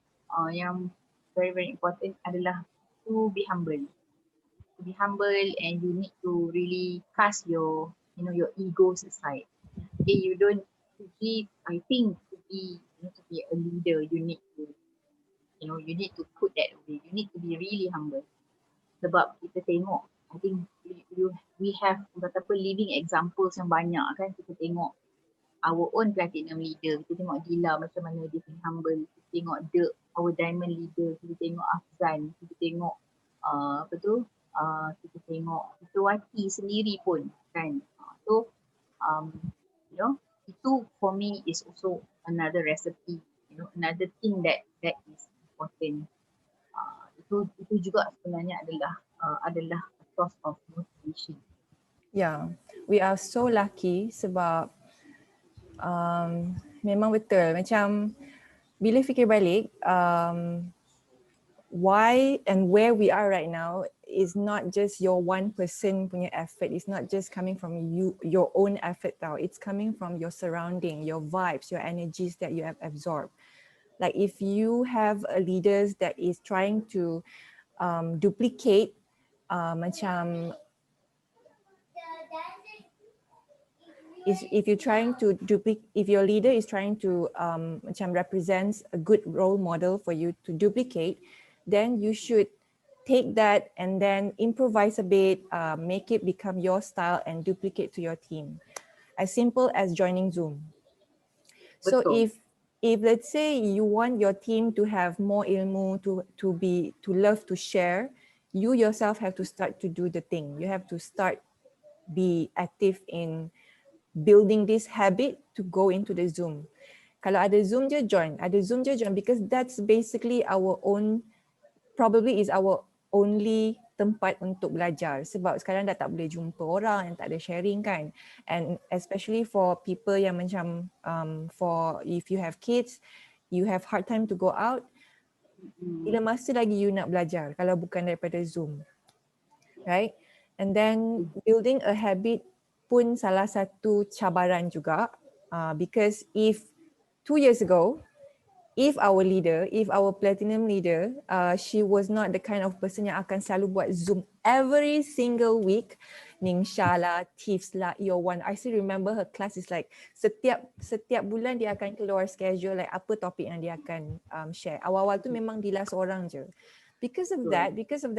Yang very very important adalah to be humble. To be humble, and you need to really cast your your egos aside. Okay, you don't to be I think to be a leader, you need to you need to put that away. You need to be really humble. Sebab kita tengok, I think we have living examples yang banyak, kan. Kita tengok our own platinum leader, kita tengok Dila macam mana dia humble, kita tengok our diamond leader, kita tengok Afzan, kita tengok kita tengok Wati sendiri pun, kan. So itu for me is also another recipe, another thing that is important. Itu juga sebenarnya adalah a source of motivation. Yeah, we are so lucky sebab memang betul, macam bila fikir balik why and where we are right now is not just your one person punya effort. It's not just coming from you, your own effort tau. It's coming from your surrounding, your vibes, your energies that you have absorbed. Like if you have a leaders that is trying to duplicate macam is if you're trying to duplicate, if your leader is trying to macam represents a good role model for you to duplicate, then you should take that and then improvise a bit, make it become your style and duplicate to your team. As simple as joining Zoom. So Betul. if let's say you want your team to have more ilmu, to love to share, you yourself have to start to do the thing. You have to start be active in building this habit to go into the Zoom. Kalau ada Zoom je join, ada Zoom je join, because that's basically our own, probably is our only tempat untuk belajar, sebab sekarang dah tak boleh jumpa orang, yang tak ada sharing kan. And especially for people yang macam for if you have kids, you have hard time to go out, bila masa lagi you nak belajar kalau bukan daripada Zoom, right? And then building a habit pun salah satu cabaran juga, because if 2 years ago, if our platinum leader, she was not the kind of person yang akan selalu buat Zoom every single week, Ningsha lah, Tiffs lah, Yowan. I still remember her class is like setiap bulan dia akan keluar schedule like apa topik yang dia akan share. Awal-awal tu memang dia seorang je. Because of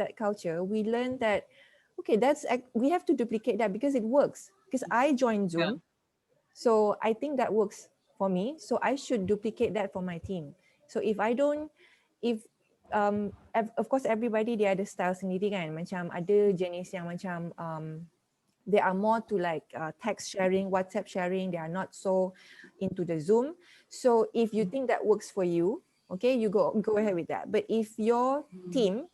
that culture, we learned that okay, we have to duplicate that because it works. Because I joined Zoom, so I think that works for me. So I should duplicate that for my team. So if I don't, of course everybody dia ada style sendiri kan. Macam ada jenis yang macam they are more to like text sharing, WhatsApp sharing. They are not so into the Zoom. So if you think that works for you, okay, you go ahead with that. But if your team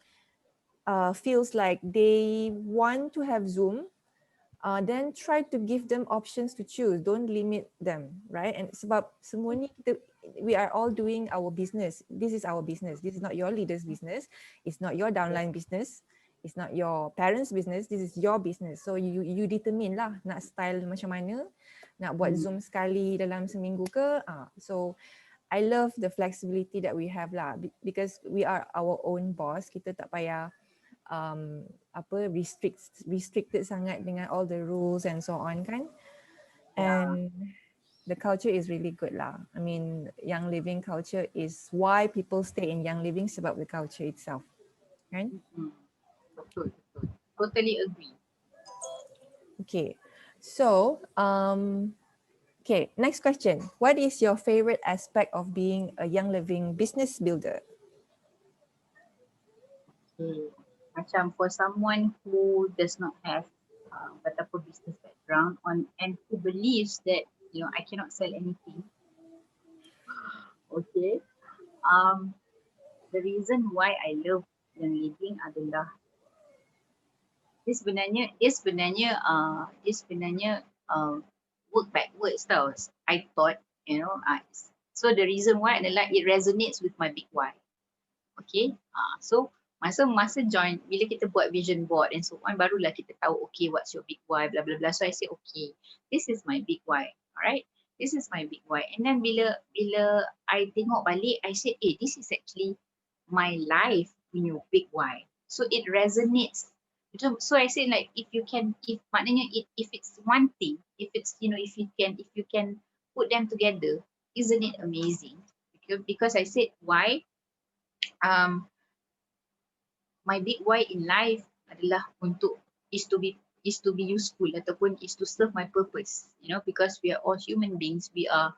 feels like they want to have Zoom, then try to give them options to choose. Don't limit them, right? And sebab semua ni we are all doing our business. This is our business. This is not your leader's business. It's not your downline business. It's not your parents' business. This is your business. So you determine lah nak style macam mana, nak buat Zoom sekali dalam seminggu ke. So I love the flexibility that we have lah, because we are our own boss. Kita tak payah restricted sangat dengan all the rules and so on kan. And the culture is really good lah. I mean, Young Living culture is why people stay in Young Living, sebab the culture itself kan. Betul. Totally agree. Okay, so okay, next question. What is your favorite aspect of being a Young Living business builder? Macam for someone who does not have whatever business background and who believes that I cannot sell anything. Okay. The reason why I love Young Living adalah dia sebenarnya work backwards tau. I thought, so the reason why adalah it resonates with my big why. Okay, so masa join, bila kita buat vision board and so on, barulah kita tahu okay, what's your big why, blah blah blah. So I say okay, this is my big why, alright, this is my big why. And then bila I tengok balik, I said this is actually my life in your big why. So it resonates. So I say like if maknanya if it's one thing, if it's if you can put them together, isn't it amazing? Because I said why. My big why in life adalah is to be useful ataupun is to serve my purpose, because we are all human beings. We are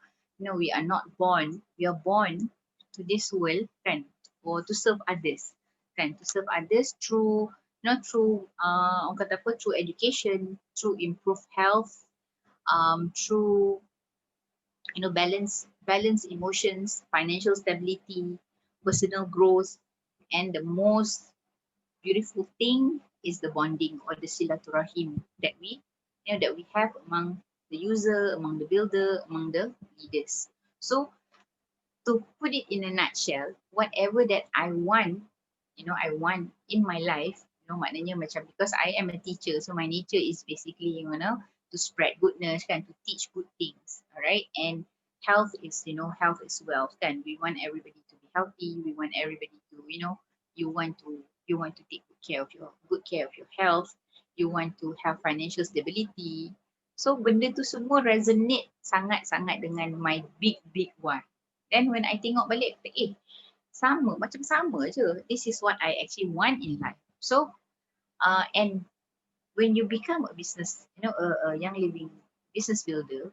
not born, we are born to this world kan, or to serve others kan, to serve others through orang kata apa, through education, through improved health, through balance emotions, financial stability, personal growth, and the most beautiful thing is the bonding or the silaturahim that we have among the user, among the builder, among the leaders. So to put it in a nutshell, whatever that I want in my life, maknanya macam because I am a teacher, so my nature is basically to spread goodness kan, to teach good things, alright. And health is health is wealth kan. We want everybody to be healthy. We want everybody to you want to take good care of your health. You want to have financial stability. So benda tu semua resonate sangat-sangat dengan my big why. Then when I tengok balik, macam sama je. This is what I actually want in life. So and when you become a business, a young living business builder,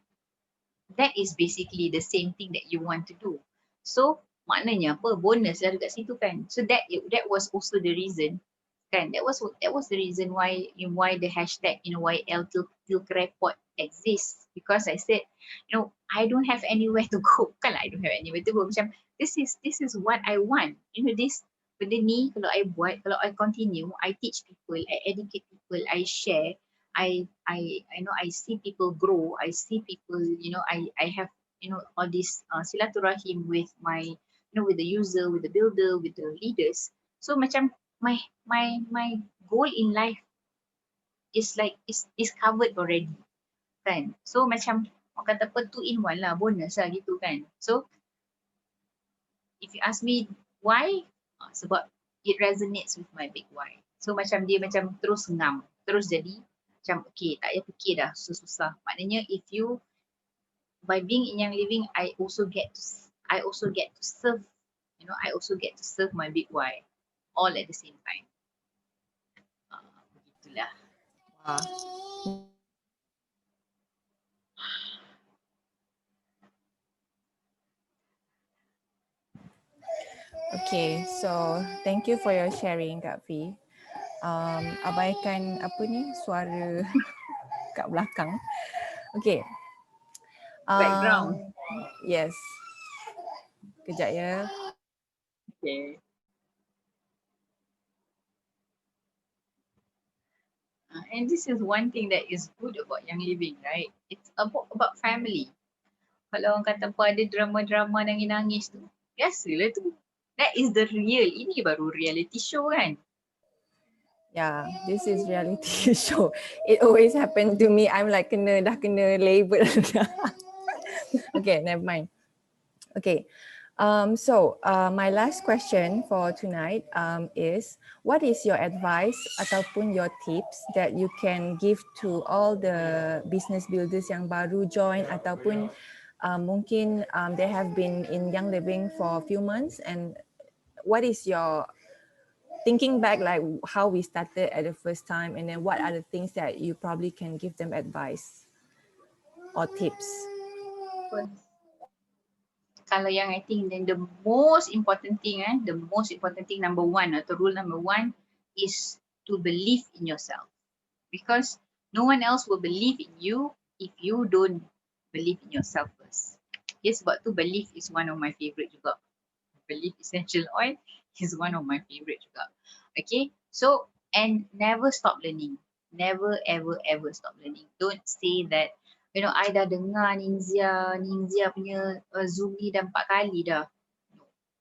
that is basically the same thing that you want to do. So maknanya apa, bonus dah dekat situ kan. So that was also the reason kan, that was the reason why the hashtag YL Tilk Report exists, because I said I don't have anywhere to go. Kan I don't have anywhere to go, macam this is what I want, this benda ni kalau I buat, kalau I continue, I teach people, I educate people, I share, I see people grow, I see people, I have all this silaturahim with my with the user, with the builder, with the leaders. So macam my goal in life is like is covered already kan. So macam orang kata apa, 2 in 1 lah, bonus lah gitu kan. So if you ask me why, sebab it resonates with my big why. So macam dia macam terus ngam, terus jadi macam okay, tak payah fikir dah susah-susah. Maknanya if you, by being in Young Living, I also get to serve, I also get to serve my big why all at the same time. Begitulah. Okay, so thank you for your sharing, Kak Fi. Abaikan apa ni, suara kat belakang. Okay. Background. Yes. Kejap ya. Okay. And this is one thing that is good about Young Living, right? It's about family. Kalau orang kata apa ada drama-drama nangis-nangis tu, biasalah tu. That is the real. Ini baru reality show kan? Yeah, this is reality show. It always happened to me. I'm like dah kena label. Okay, never mind. Okay. So my last question for tonight is, what is your advice ataupun your tips that you can give to all the business builders yang baru join ataupun mungkin they have been in Young Living for a few months, and what is your thinking back, like how we started at the first time, and then what are the things that you probably can give them advice or tips? Kalau yang I think then the most important thing, number 1 atau rule number 1 is to believe in yourself, because no one else will believe in you if you don't believe in yourself first. Yes, sebab tu belief is one of my favorite juga. Belief essential oil is one of my favorite juga. Okay, so and never stop learning. Never ever stop learning. Don't say that I dah dengar Ninja punya Zoom ni dah 4 kali dah.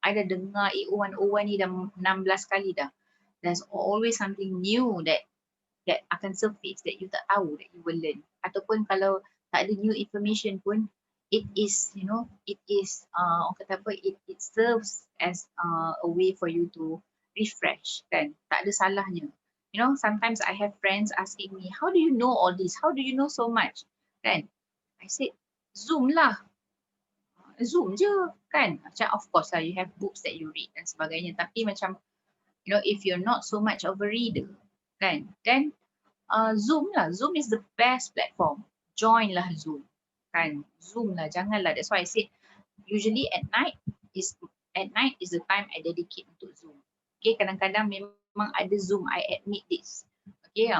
I dah dengar EO101 ni dah 16 kali dah. There's always something new that akan surface that you tak tahu, that you will learn. Ataupun kalau tak ada new information pun, it is orang kata apa, it serves as a way for you to refresh kan. Tak ada salahnya. Sometimes I have friends asking me, how do you know all this? How do you know so much? Kan? I said, Zoom lah. Zoom je kan. Macam of course lah, you have books that you read dan sebagainya. Tapi macam, if you're not so much of a reader kan, then Zoom lah. Zoom is the best platform. Join lah Zoom. Kan? Zoom lah. Janganlah. That's why I said, usually at night is the time I dedicate untuk Zoom. Okay, kadang-kadang memang ada Zoom, I admit this. Okay,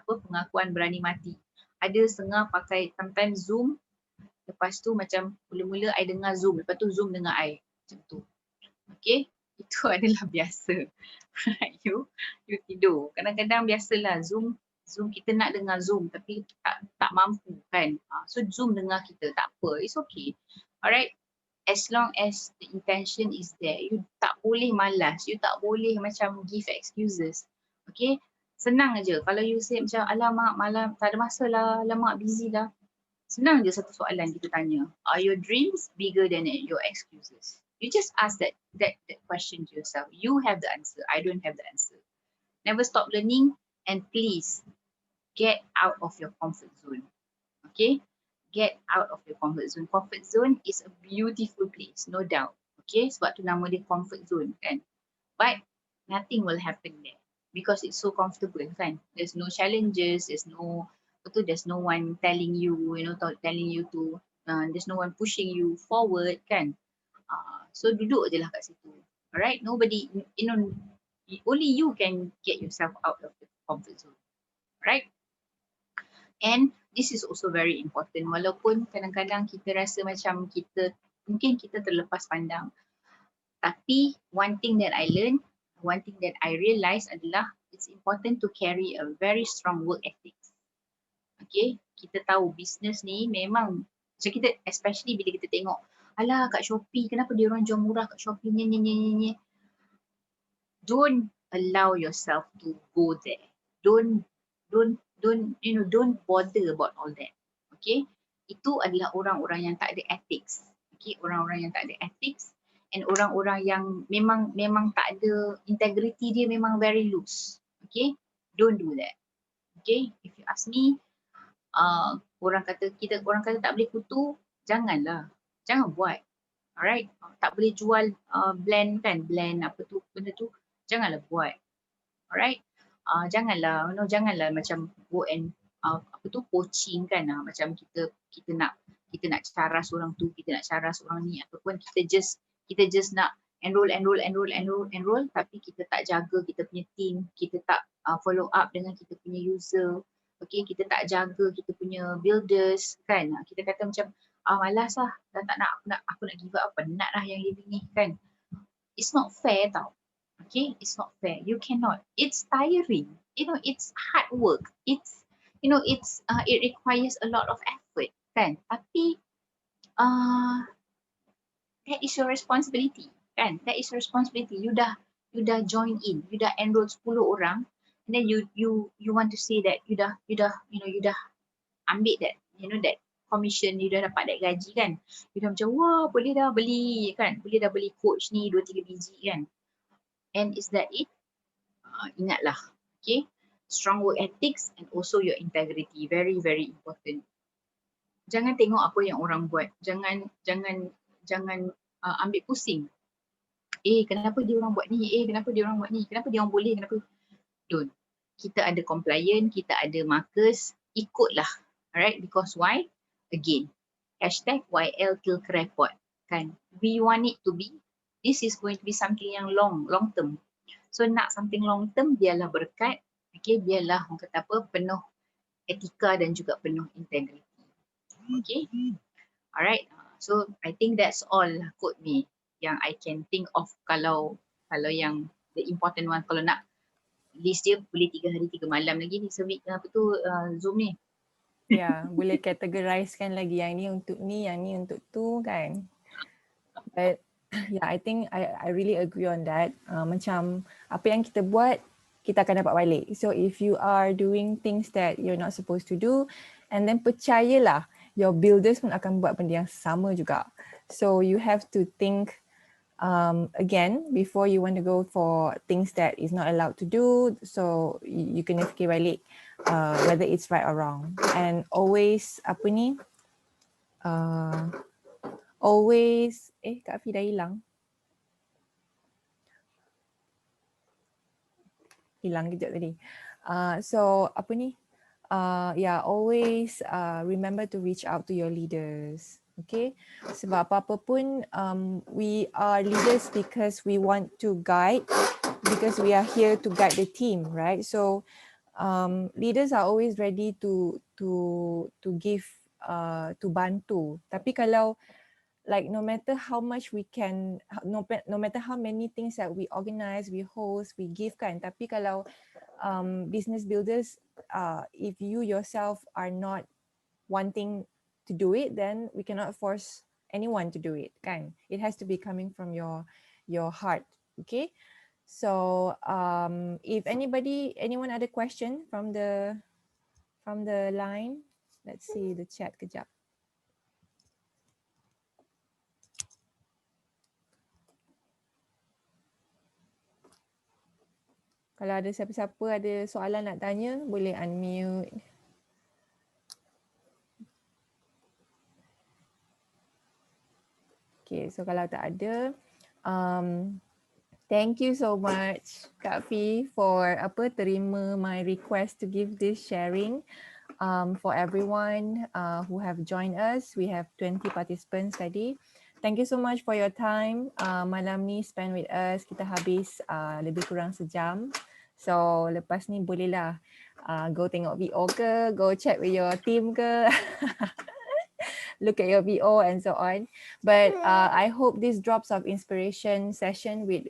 pengakuan berani mati. Ada setengah pakai sometimes Zoom, lepas tu macam mula-mula I dengar Zoom, lepas tu Zoom dengar I. Macam tu. Okay, itu adalah biasa. you tidur. Kadang-kadang biasalah Zoom kita nak dengar Zoom tapi tak mampu kan. So Zoom dengar kita, tak apa, it's okay. Alright. as long as the intention is there, you tak boleh malas, you tak boleh macam give excuses. Okay, senang aja. Kalau you say macam alamak malam tak ada masa lah, alamak busy lah. Senang je satu soalan kita tanya. Are your dreams bigger than your excuses? You just ask that question to yourself. You have the answer. I don't have the answer. Never stop learning, and please get out of your comfort zone. Okay? Get out of your comfort zone. Comfort zone is a beautiful place, no doubt. Okay? Sebab tu nama dia comfort zone kan. But nothing will happen there because it's so comfortable kan. There's no challenges, there's no one telling you, telling you to, there's no one pushing you forward kan. So duduk je lah kat situ. Alright, nobody, only you can get yourself out of the comfort zone. Right? And this is also very important. Walaupun kadang-kadang kita rasa macam mungkin kita terlepas pandang. Tapi one thing that I learned, one thing that I realised adalah it's important to carry a very strong work ethic. Okay, kita tahu business ni memang, so kita, especially bila kita tengok, alah kat Shopee, kenapa dia orang jual murah kat Shopee, nye. Don't allow yourself to go there. Don't bother about all that. Okay, itu adalah orang-orang yang tak ada ethics. Okay, orang-orang yang tak ada ethics and orang-orang yang memang tak ada integrity, dia memang very loose. Okay, don't do that. Okay, if you ask me, orang kata tak boleh kutu, jangan buat. Alright, tak boleh jual blend apa tu, benda tu, janganlah buat. Alright, janganlah macam go and poaching kan, macam kita nak caras orang tu, kita nak caras orang ni, ataupun kita just nak enroll, tapi kita tak jaga kita punya team, kita tak follow up dengan kita punya user. Okay, kita tak jaga kita punya builders kan. Kita kata macam malas lah, dah tak nak, aku nak give up, penat lah yang ni kan. It's not fair tau. Okay, it's not fair. You cannot. It's tiring. It's hard work. It requires a lot of effort kan. Tapi that is your responsibility kan. That is your responsibility. You dah join in. You dah enroll 10 orang. And then you want to say that you dah ambil that, that commission, you dah dapat that gaji kan. You dah macam, wah boleh dah beli kan. Boleh dah beli coach ni 2-3 biji kan. And is that it? Ingatlah, okay, strong work ethics and also your integrity, very very important. Jangan tengok apa yang orang buat, jangan ambil pusing. Kenapa dia orang buat ni? Kenapa dia orang buat ni? Kenapa dia orang boleh? Kenapa? Don't. Kita ada compliant, kita ada markers, ikutlah. Alright, because why? Again, #YL till report kan. We want it to be, this is going to be something yang long term. So nak something long term, biarlah berkat, okay, biarlah orang kata apa, penuh etika dan juga penuh integrity. Okay, alright. So I think that's all kot ni yang I can think of. Kalau yang the important one, kalau nak list dia boleh 3 hari 3 malam lagi ni submit Zoom ni. Ya, boleh categorizekan lagi yang ni untuk ni, yang ni untuk tu kan. But yeah, I think I really agree on that. Macam apa yang kita buat, kita akan dapat balik. So if you are doing things that you're not supposed to do, and then percayalah, your builders pun akan buat benda yang sama juga. So you have to think again before you want to go for things that is not allowed to do. So you kena fikir balik whether it's right or wrong. And always always Kak Fi dah hilang kejap tadi. So always remember to reach out to your leaders. Okay, sebab apa-apa pun we are leaders because we want to guide, because we are here to guide the team, right? So leaders are always ready to give, to bantu. Tapi kalau like no matter how much we can, no matter how many things that we organize, we host, we give kan, tapi kalau business builders, if you yourself are not wanting to do it, then we cannot force anyone to do it, kan? It has to be coming from your heart. Okay. So if anyone ada question from the line, let's see the chat kejap. Kalau ada siapa-siapa ada soalan nak tanya, boleh unmute. Okay, so kalau tak ada, thank you so much Kak Fi for terima my request to give this sharing for everyone who have joined us. We have 20 participants tadi. Thank you so much for your time. Malam ni spend with us. Kita habis lebih kurang sejam. So lepas ni bolehlah go tengok VO ke, go chat with your team ke. Look at your VO and so on. But I hope this drops of inspiration session with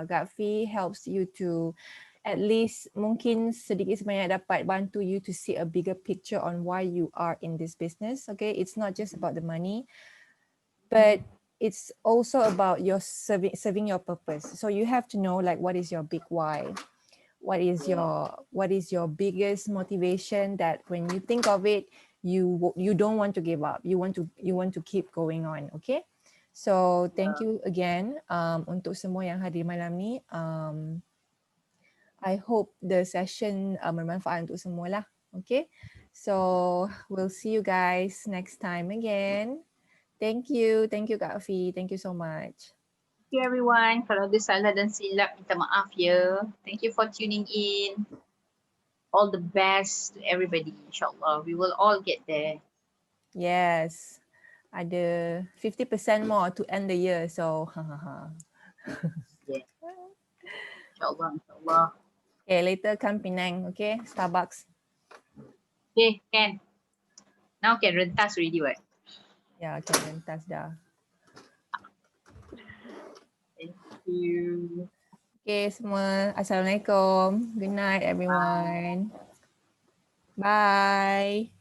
Gatfi helps you to at least mungkin sedikit sebanyak dapat bantu you to see a bigger picture on why you are in this business. Okay, it's not just about the money, but it's also about your serving your purpose. So you have to know like what is your big why. What is your biggest motivation that when you think of it, you don't want to give up. You want to keep going on. Okay. So thank you again untuk semua yang hadir malam ni. I hope the session bermanfaat untuk semua lah. Okay. So we'll see you guys next time again. Thank you Kak Afi. Thank you so much. Thank you everyone. Kalau ada salah dan silap, minta maaf ya. Thank you for tuning in. All the best to everybody. InsyaAllah, we will all get there. Yes. Ada 50% more to end the year. So, Yeah. InsyaAllah. Okay, later come Penang, okay? Starbucks. Okay, can. Now can rentas already, what? Yeah, can rentas dah. Thank you. Okay, semua. Assalamualaikum. Good night, everyone. Bye.